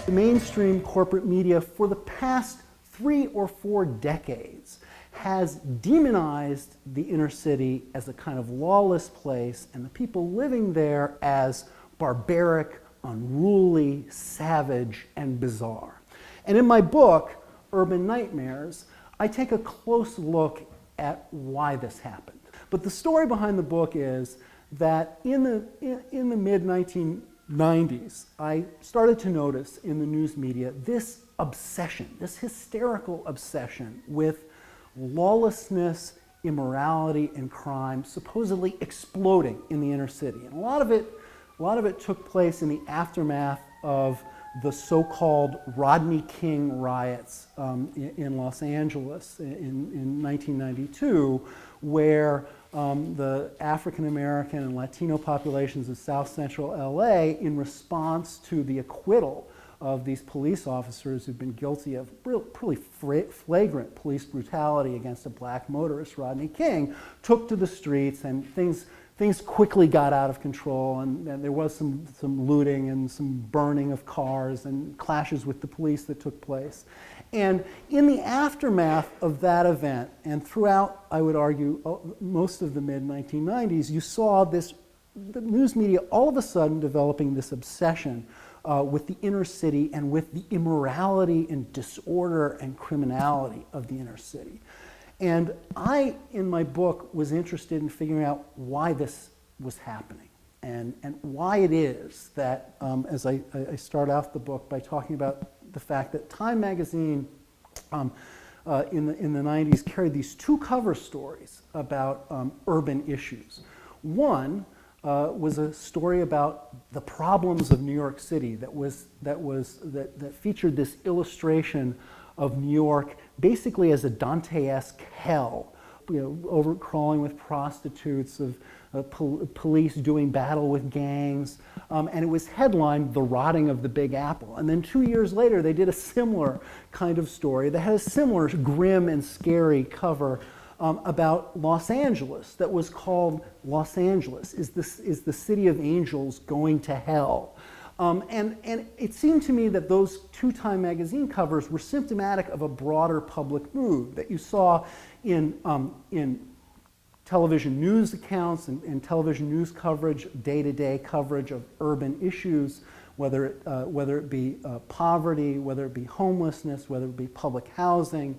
The mainstream corporate media for the past 3 or 4 decades has demonized the inner city as a kind of lawless place and the people living there as barbaric, unruly, savage, and bizarre. And in my book, Urban Nightmares, I take a close look at why this happened. But the story behind the book is that in the mid-1990s, I started to notice in the news media this obsession, this hysterical obsession with lawlessness, immorality, and crime supposedly exploding in the inner city. And a lot of it took place in the aftermath of the so-called Rodney King riots in Los Angeles in 1992, where the African American and Latino populations of South Central LA, in response to the acquittal of these police officers who've been guilty of really flagrant police brutality against a black motorist, Rodney King, took to the streets, and things quickly got out of control, and there was some looting and some burning of cars and clashes with the police that took place. And in the aftermath of that event, and throughout, I would argue, most of the mid-1990s, you saw the news media all of a sudden developing this obsession with the inner city and with the immorality and disorder and criminality of the inner city. And I, in my book, was interested in figuring out why this was happening and why it is that, as I start out the book by talking about the fact that Time magazine in the 90s carried these 2 cover stories about urban issues. One was a story about the problems of New York City that featured this illustration of New York basically as a Dante-esque hell, overcrawling with prostitutes, of police doing battle with gangs, and it was headlined "The Rotting of the Big Apple." And then 2 years later, they did a similar kind of story that had a similar grim and scary cover about Los Angeles that was called "Los Angeles is the City of Angels Going to Hell." And it seemed to me that those 2 Time magazine covers were symptomatic of a broader public mood that you saw in television news accounts and television news coverage, day-to-day coverage of urban issues, whether it be poverty, whether it be homelessness, whether it be public housing,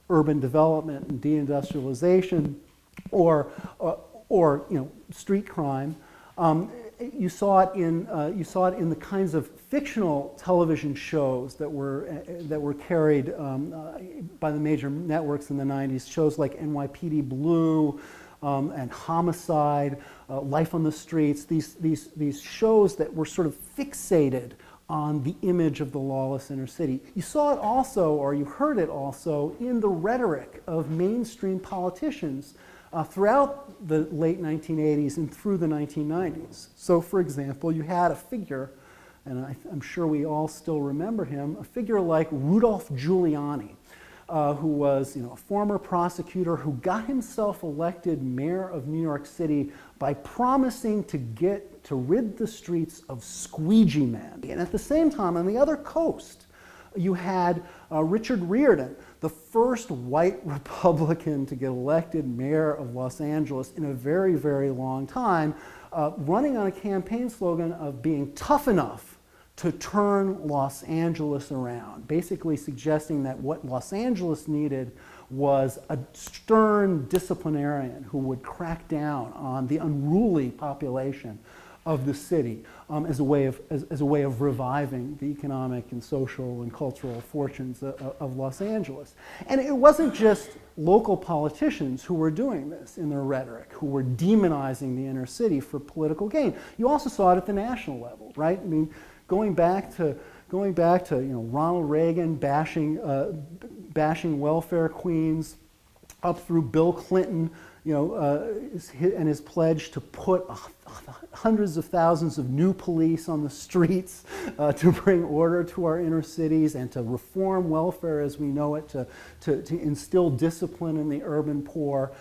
urban development and deindustrialization, or street crime. You saw it in the kinds of fictional television shows that were carried by the major networks in the 90s. Shows like NYPD Blue and Homicide, Life on the Streets. These shows that were sort of fixated on the image of the lawless inner city. You saw it also, or you heard it also, in the rhetoric of mainstream politicians throughout the late 1980s and through the 1990s. So, for example, you had a figure, and I'm sure we all still remember him, a figure like Rudolph Giuliani, who was a former prosecutor who got himself elected mayor of New York City by promising to rid the streets of squeegee men. And at the same time, on the other coast, you had Richard Riordan, the first white Republican to get elected mayor of Los Angeles in a very, very long time, running on a campaign slogan of being tough enough to turn Los Angeles around, basically suggesting that what Los Angeles needed was a stern disciplinarian who would crack down on the unruly population of the city as a way of reviving the economic and social and cultural fortunes of Los Angeles. And it wasn't just local politicians who were doing this in their rhetoric, who were demonizing the inner city for political gain. You also saw it at the national level, right? I mean, going back to Ronald Reagan bashing welfare queens, up through Bill Clinton, and his pledge to put hundreds of thousands of new police on the streets to bring order to our inner cities and to reform welfare as we know it, to instill discipline in the urban poor.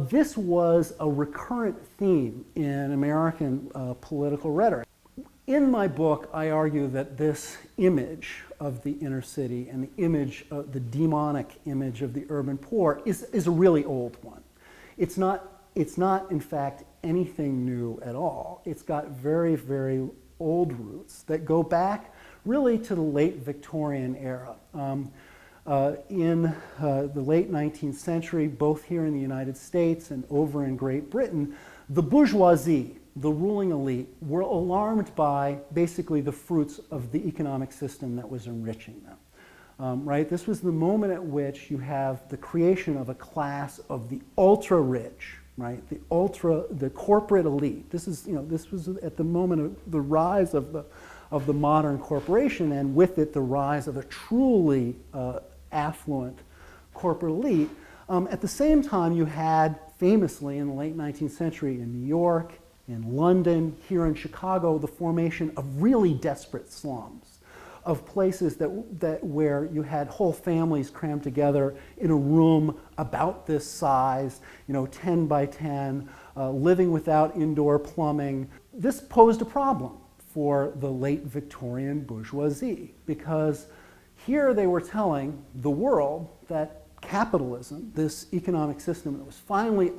This was a recurrent theme in American political rhetoric. In my book, I argue that this image of the inner city and the image, the demonic image of the urban poor is a really old one. It's not, in fact, anything new at all. It's got very, very old roots that go back really to the late Victorian era. In the late 19th century, both here in the United States and over in Great Britain, the bourgeoisie, the ruling elite, were alarmed by basically the fruits of the economic system that was enriching them. Right? This was the moment at which you have the creation of a class of the ultra-rich, right? The corporate elite. This was at the moment of the rise of the modern corporation, and with it the rise of a truly affluent corporate elite. At the same time, you had famously in the late 19th century in New York, in London, here in Chicago, the formation of really desperate slums, of places where you had whole families crammed together in a room about this size, 10 by 10, living without indoor plumbing. This posed a problem for the late Victorian bourgeoisie, because here they were telling the world that capitalism, this economic system that was finally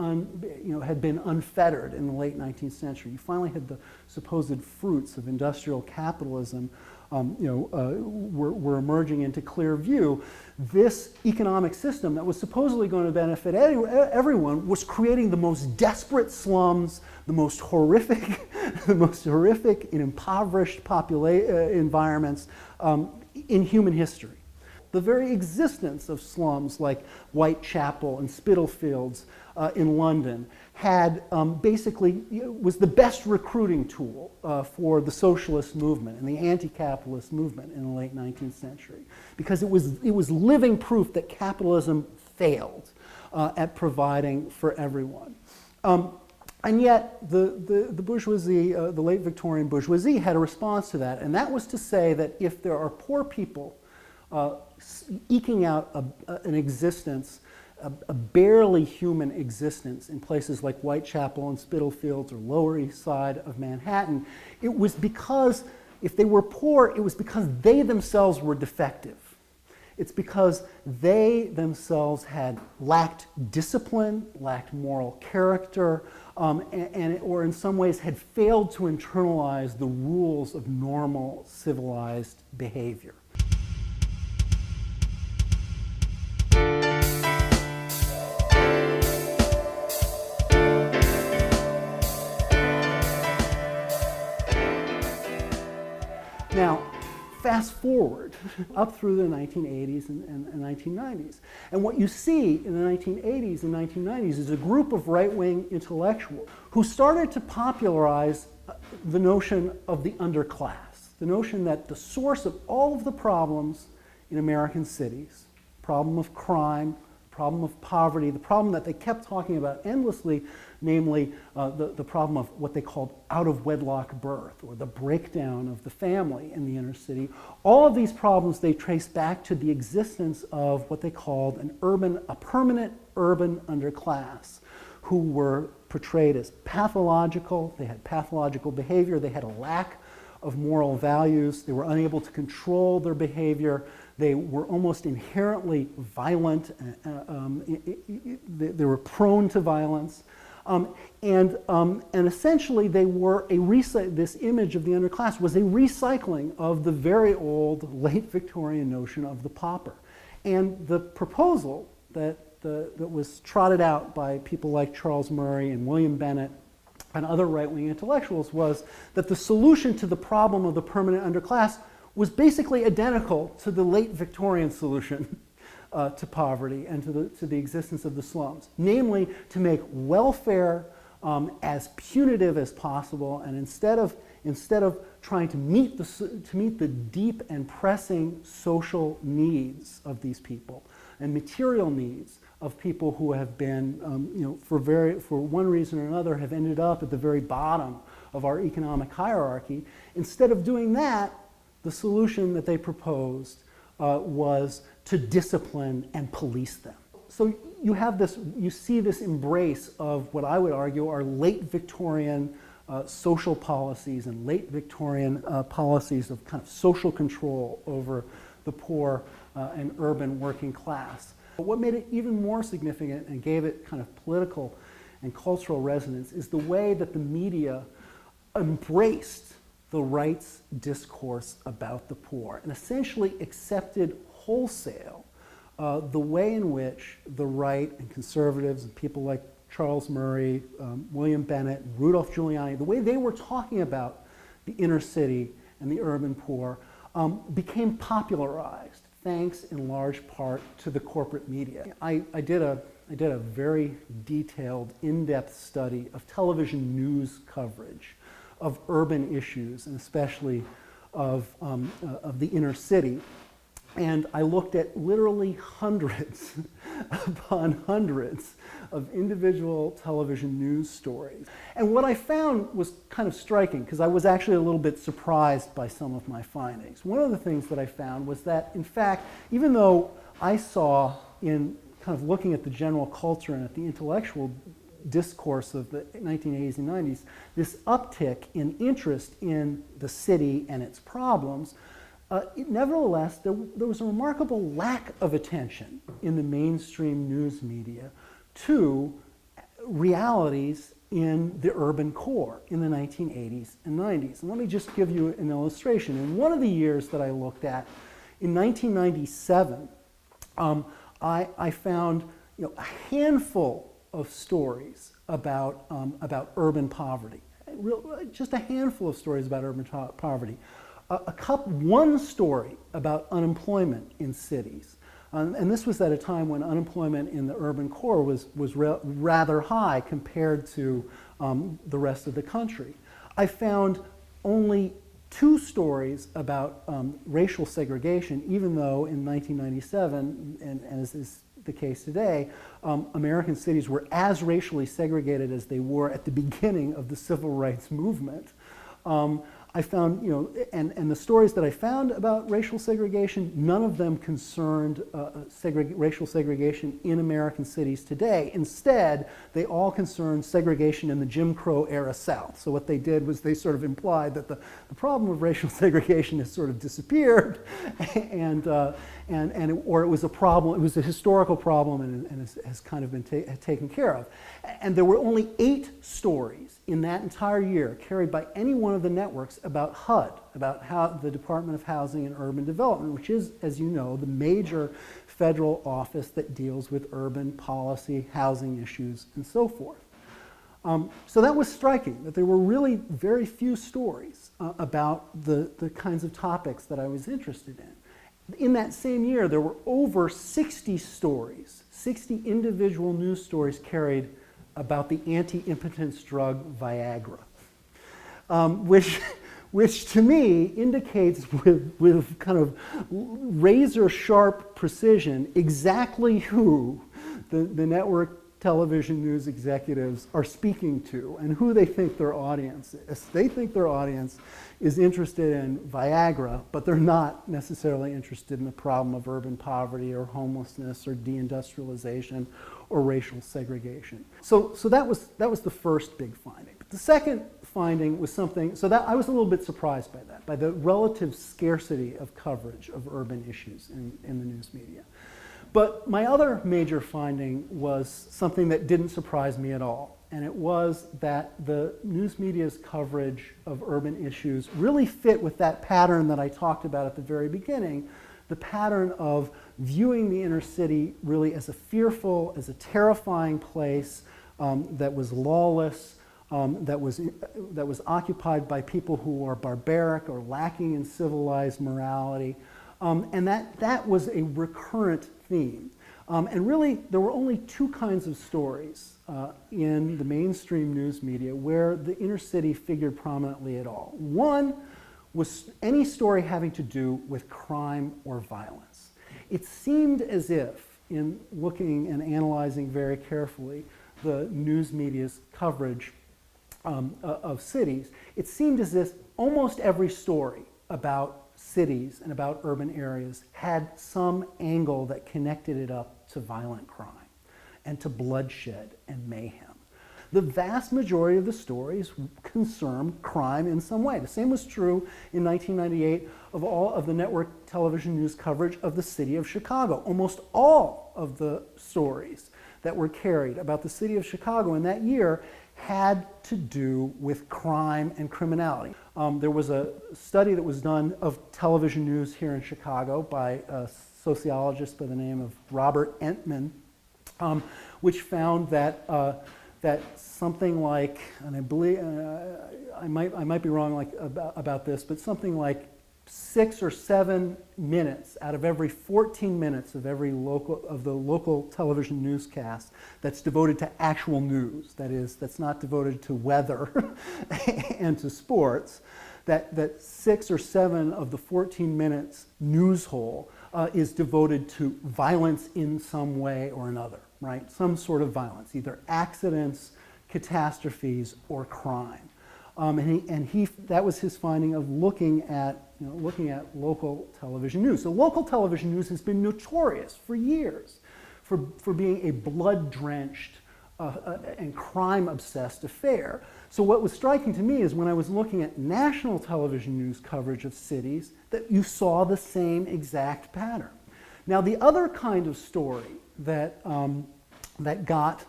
had been unfettered in the late 19th century. You finally had the supposed fruits of industrial capitalism were emerging into clear view. This economic system that was supposedly going to benefit everyone was creating the most desperate slums, the most horrific and impoverished environments in human history. The very existence of slums like Whitechapel and Spitalfields in London had was the best recruiting tool for the socialist movement and the anti-capitalist movement in the late 19th century, because it was living proof that capitalism failed at providing for everyone. And yet the bourgeoisie, the late Victorian bourgeoisie, had a response to that, and that was to say that if there are poor people eking out an existence, a barely human existence in places like Whitechapel and Spitalfields or Lower East Side of Manhattan, it was because, if they were poor, it was because they themselves were defective. It's because they themselves had lacked discipline, lacked moral character, or in some ways had failed to internalize the rules of normal civilized behavior. Now, fast forward up through the 1980s and 1990s. And what you see in the 1980s and 1990s is a group of right-wing intellectuals who started to popularize the notion of the underclass, the notion that the source of all of the problems in American cities, problem of crime, problem of poverty, the problem that they kept talking about endlessly, namely the problem of what they called out-of-wedlock birth, or the breakdown of the family in the inner city. All of these problems they trace back to the existence of what they called a permanent urban underclass, who were portrayed as pathological. They had pathological behavior. They had a lack of moral values. They were unable to control their behavior. They were almost inherently violent. They were prone to violence. And essentially they were this image of the underclass was a recycling of the very old late Victorian notion of the pauper. And the proposal that was trotted out by people like Charles Murray and William Bennett and other right-wing intellectuals was that the solution to the problem of the permanent underclass was basically identical to the late Victorian solution to poverty and to the existence of the slums, namely to make welfare as punitive as possible, and instead of trying to meet the deep and pressing social needs of these people and material needs of people who have been, for one reason or another, have ended up at the very bottom of our economic hierarchy. Instead of doing that, the solution that they proposed was to discipline and police them. So you see this embrace of what I would argue are late Victorian social policies and late Victorian policies of kind of social control over the poor and urban working class. But what made it even more significant and gave it kind of political and cultural resonance is the way that the media embraced the right's discourse about the poor and essentially accepted wholesale the way in which the right and conservatives and people like Charles Murray, William Bennett, Rudolph Giuliani, the way they were talking about the inner city and the urban poor became popularized thanks in large part to the corporate media. I did a very detailed, in-depth study of television news coverage of urban issues, and especially of the inner city. And I looked at literally hundreds upon hundreds of individual television news stories. And what I found was kind of striking, because I was actually a little bit surprised by some of my findings. One of the things that I found was that, in fact, even though I saw in kind of looking at the general culture and at the intellectual discourse of the 1980s and 90s, this uptick in interest in the city and its problems, nevertheless, there was a remarkable lack of attention in the mainstream news media to realities in the urban core in the 1980s and 90s. And let me just give you an illustration. In one of the years that I looked at, in 1997, I found a handful of stories about urban poverty. Just a handful of stories about urban poverty. One story about unemployment in cities. And this was at a time when unemployment in the urban core was rather high compared to the rest of the country. I found only 2 stories about racial segregation, even though in 1997, and as is the case today, American cities were as racially segregated as they were at the beginning of the civil rights movement. I found, and the stories that I found about racial segregation, none of them concerned racial segregation in American cities today. Instead, they all concerned segregation in the Jim Crow era South. So what they did was they sort of implied that the problem of racial segregation has sort of disappeared, or it was a problem, it was a historical problem and has kind of been taken care of. And there were only 8 stories in that entire year carried by any one of the networks about HUD, about how the Department of Housing and Urban Development, which is, as you know, the major federal office that deals with urban policy, housing issues, and so forth. So that was striking, that there were really very few stories about the kinds of topics that I was interested in. In that same year, there were over 60 stories, 60 individual news stories carried about the anti-impotence drug Viagra, which to me indicates with kind of razor-sharp precision exactly who the network television news executives are speaking to and who they think their audience is. They think their audience is interested in Viagra, but they're not necessarily interested in the problem of urban poverty or homelessness or deindustrialization or racial segregation. So that was the first big finding. But the second finding was something, so that I was a little bit surprised by that, by the relative scarcity of coverage of urban issues in the news media. But my other major finding was something that didn't surprise me at all, and it was that the news media's coverage of urban issues really fit with that pattern that I talked about at the very beginning, the pattern of viewing the inner city really as a fearful, as a terrifying place that was lawless, that was occupied by people who are barbaric or lacking in civilized morality, and that was a recurrent theme. And really, there were only 2 kinds of stories in the mainstream news media where the inner city figured prominently at all. One was any story having to do with crime or violence. It seemed as if, in looking and analyzing very carefully the news media's coverage of cities, it seemed as if almost every story about cities and about urban areas had some angle that connected it up to violent crime and to bloodshed and mayhem. the vast majority of the stories concern crime in some way. The same was true in 1998 of all of the network television news coverage of the city of Chicago. Almost all of the stories that were carried about the city of Chicago in that year had to do with crime and criminality. There was a study that was done of television news here in Chicago by a sociologist by the name of Robert Entman, which found that that something like, and I believe I might be wrong about this, but something like 6 or 7 minutes out of every 14 minutes of the local television newscast that's devoted to actual news, that is, that's not devoted to weather and to sports, that 6 or 7 of the 14 minutes news hole is devoted to violence in some way or another, right? Some sort of violence, either accidents, catastrophes, or crime. That was his finding of looking at local television news. So local television news has been notorious for years for being a blood-drenched and crime-obsessed affair. So what was striking to me is when I was looking at national television news coverage of cities, that you saw the same exact pattern. Now the other kind of story that got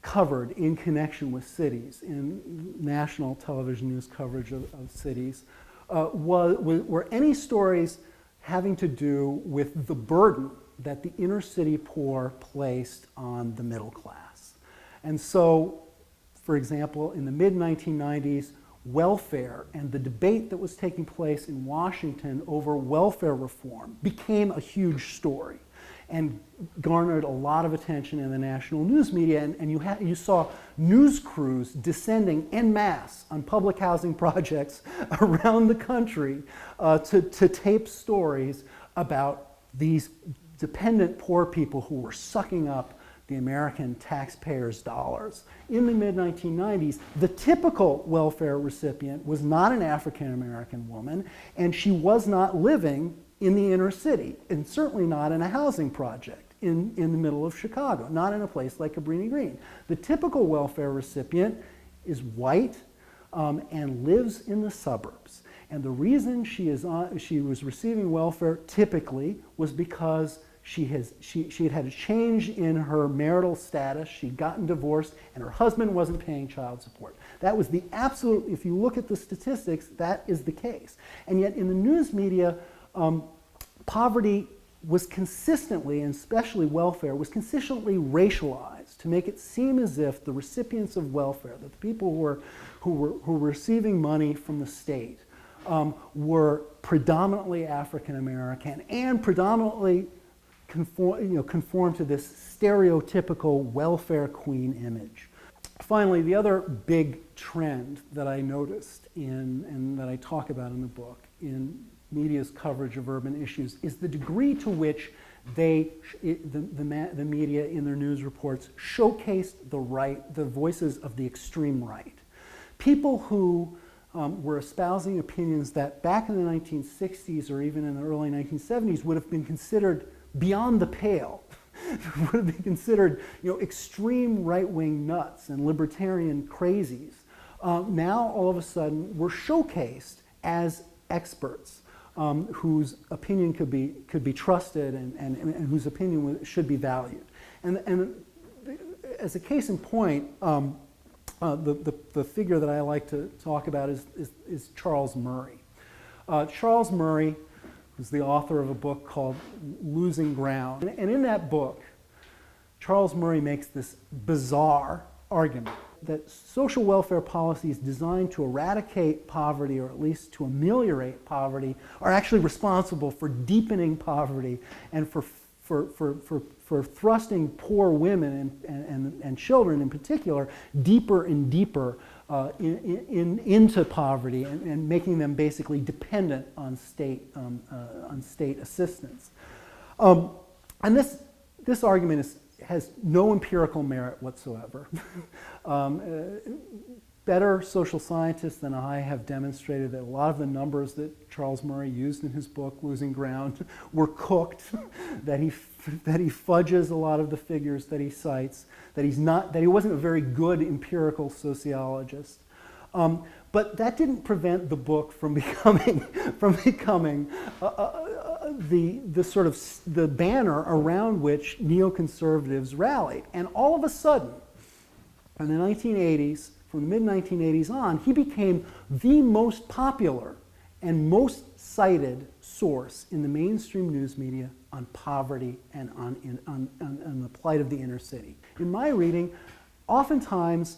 covered in connection with cities, in national television news coverage of cities, were any stories having to do with the burden that the inner city poor placed on the middle class. And so, for example, in the mid-1990s, welfare and the debate that was taking place in Washington over welfare reform became a huge story and garnered a lot of attention in the national news media, and you saw news crews descending en masse on public housing projects around the country to tape stories about these dependent poor people who were sucking up the American taxpayers' dollars. In the mid-1990s, the typical welfare recipient was not an African-American woman, and she was not living in the inner city, and certainly not in a housing project in the middle of Chicago, not in a place like Cabrini Green. The typical welfare recipient is white and lives in the suburbs. And the reason she was receiving welfare typically was because she had had a change in her marital status, she'd gotten divorced, and her husband wasn't paying child support. That was the absolute, if you look at the statistics, that is the case. And yet in the news media, poverty was consistently, and especially welfare, was consistently racialized to make it seem as if the recipients of welfare, that the people who were receiving money from the state, were predominantly African American and predominantly conform to this stereotypical welfare queen image. Finally, the other big trend that I noticed and that I talk about in the book in media's coverage of urban issues is the degree to which the media in their news reports showcased the voices of the extreme right. People who were espousing opinions that back in the 1960s or even in the early 1970s would have been considered beyond the pale, would have been considered extreme right-wing nuts and libertarian crazies. Now all of a sudden were showcased as experts whose opinion could be trusted and whose opinion should be valued. And as a case in point, the figure that I like to talk about is Charles Murray. Charles Murray was the author of a book called Losing Ground. And in that book, Charles Murray makes this bizarre argument that social welfare policies designed to eradicate poverty, or at least to ameliorate poverty, are actually responsible for deepening poverty and for thrusting poor women and children in particular deeper and deeper into poverty and making them basically dependent on state assistance. And this argument has no empirical merit whatsoever. better social scientists than I have demonstrated that a lot of the numbers that Charles Murray used in his book, Losing Ground, were cooked, that he fudges a lot of the figures that he cites, that he wasn't a very good empirical sociologist. But that didn't prevent the book from becoming the sort of the banner around which neoconservatives rallied. And all of a sudden, in the 1980s, from the mid-1980s on, he became the most popular and most cited source in the mainstream news media on poverty and on the plight of the inner city. In my reading, oftentimes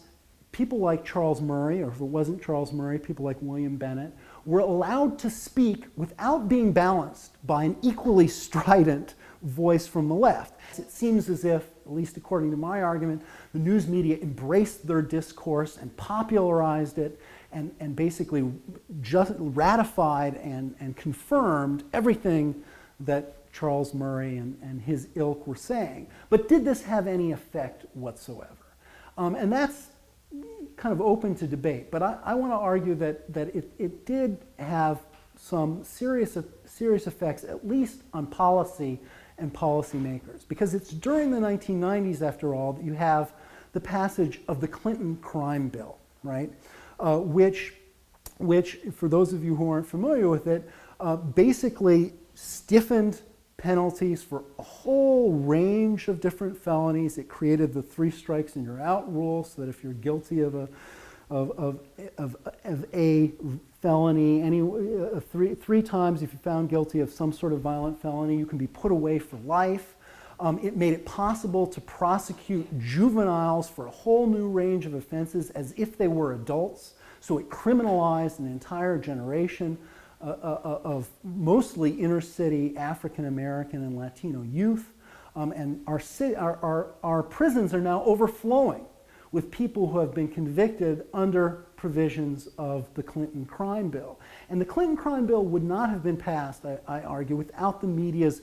people like Charles Murray, or if it wasn't Charles Murray, people like William Bennett, were allowed to speak without being balanced by an equally strident voice from the left. It seems as if, at least according to my argument, the news media embraced their discourse and popularized it and basically just ratified and confirmed everything that Charles Murray and his ilk were saying. But did this have any effect whatsoever? And that's kind of open to debate, but I want to argue that it did have some serious effects, at least on policy and policymakers, because it's during the 1990s, after all, that you have the passage of the Clinton crime bill, right? Which, for those of you who aren't familiar with it, basically stiffened penalties for a whole range of different felonies. It created the 3 strikes and you're out rule, so that if you're guilty of a felony, three times, if you're found guilty of some sort of violent felony, you can be put away for life. It made it possible to prosecute juveniles for a whole new range of offenses as if they were adults. So it criminalized an entire generation of mostly inner city African American and Latino youth. And our prisons are now overflowing with people who have been convicted under provisions of the Clinton crime bill. And the Clinton crime bill would not have been passed, I argue, without the media's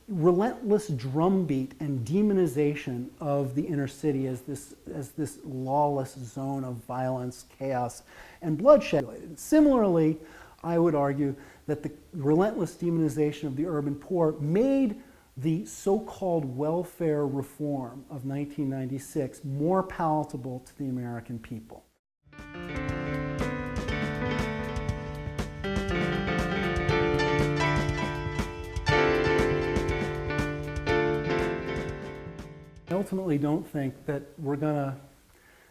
relentless drumbeat and demonization of the inner city as this lawless zone of violence, chaos, and bloodshed. Similarly, I would argue that the relentless demonization of the urban poor made the so-called welfare reform of 1996 more palatable to the American people. I ultimately don't think that we're going to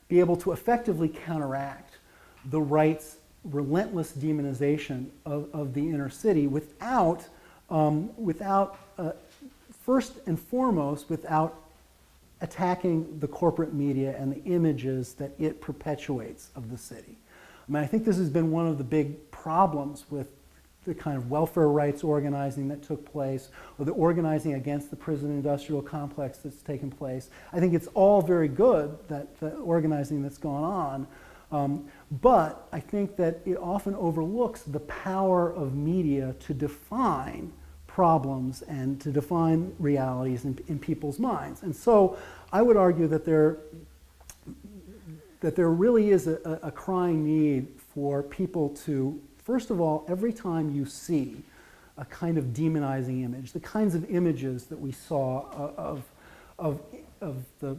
be able to effectively counteract the right's relentless demonization of the inner city without first and foremost, without attacking the corporate media and the images that it perpetuates of the city. I mean, I think this has been one of the big problems with the kind of welfare rights organizing that took place, or the organizing against the prison industrial complex that's taken place. I think it's all very good, that the organizing that's gone on, but I think that it often overlooks the power of media to define problems and to define realities in people's minds. And so I would argue that there really is a crying need for people to, first of all, every time you see a kind of demonizing image, the kinds of images that we saw of the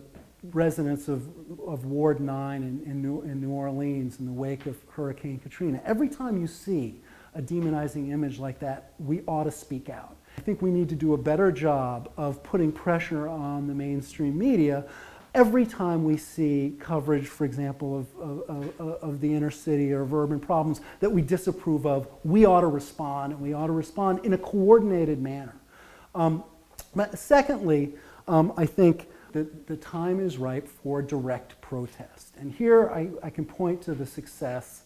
residents of Ward 9 in New Orleans in the wake of Hurricane Katrina, every time you see a demonizing image like that, we ought to speak out. I think we need to do a better job of putting pressure on the mainstream media every time we see coverage, for example, of the inner city or of urban problems that we disapprove of. We ought to respond, and we ought to respond in a coordinated manner. But secondly, I think that the time is ripe for direct protest. And here I can point to the success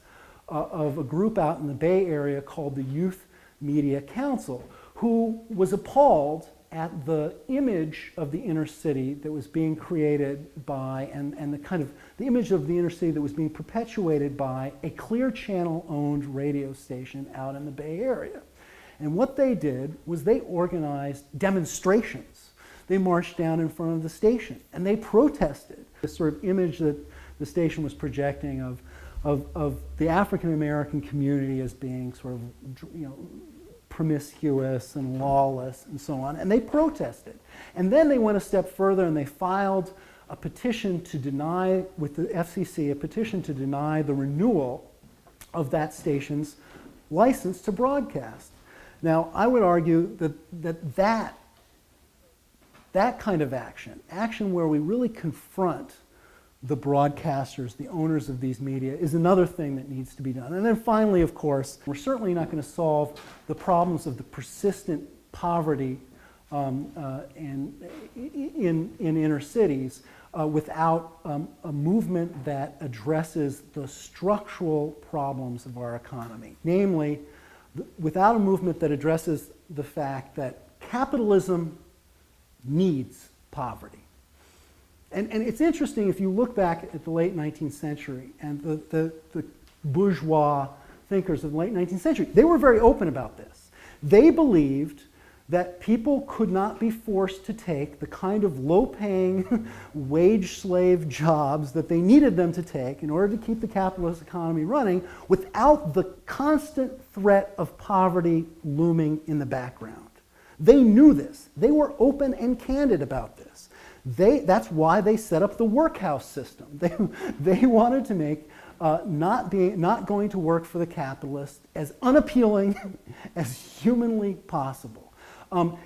of a group out in the Bay Area called the Youth Media Council, who was appalled at the image of the inner city that was being created by, and the kind of the image of the inner city that was being perpetuated by a Clear Channel owned radio station out in the Bay Area. And what they did was they organized demonstrations. They marched down in front of the station and they protested the sort of image that the station was projecting of of the African American community as being sort of, promiscuous and lawless and so on, and they protested. And then they went a step further and they filed a petition to deny, with the FCC, a petition to deny the renewal of that station's license to broadcast. Now, I would argue that kind of action where we really confront the broadcasters, the owners of these media, is another thing that needs to be done. And then finally, of course, we're certainly not going to solve the problems of the persistent poverty in inner cities without a movement that addresses the structural problems of our economy. Namely, without a movement that addresses the fact that capitalism needs poverty. And it's interesting if you look back at the late 19th century and the bourgeois thinkers of the late 19th century, they were very open about this. They believed that people could not be forced to take the kind of low-paying wage slave jobs that they needed them to take in order to keep the capitalist economy running without the constant threat of poverty looming in the background. They knew this. They were open and candid about this. That's why they set up the workhouse system. They wanted to make not going to work for the capitalist as unappealing as humanly possible.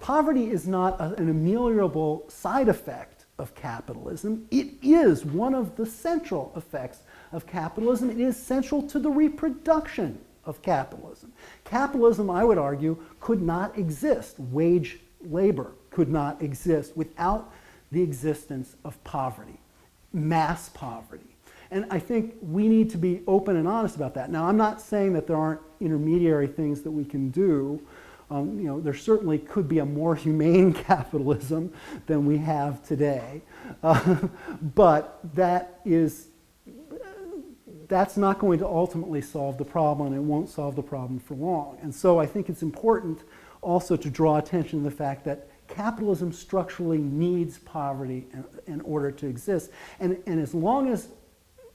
Poverty is not an ameliorable side effect of capitalism. It is one of the central effects of capitalism. It is central to the reproduction of capitalism. Capitalism, I would argue, could not exist. Wage labor could not exist without the existence of poverty, mass poverty. And I think we need to be open and honest about that. Now, I'm not saying that there aren't intermediary things that we can do. There certainly could be a more humane capitalism than we have today. But that's not going to ultimately solve the problem, and it won't solve the problem for long. And so I think it's important also to draw attention to the fact that capitalism structurally needs poverty in order to exist. And as long as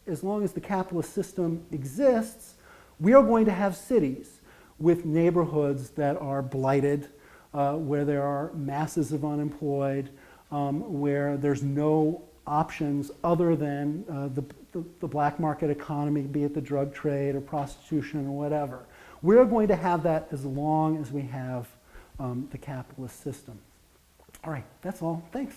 the capitalist system exists, we are going to have cities with neighborhoods that are blighted, where there are masses of unemployed, where there's no options other than the black market economy, be it the drug trade or prostitution or whatever. We're going to have that as long as we have the capitalist system. All right, that's all. Thanks.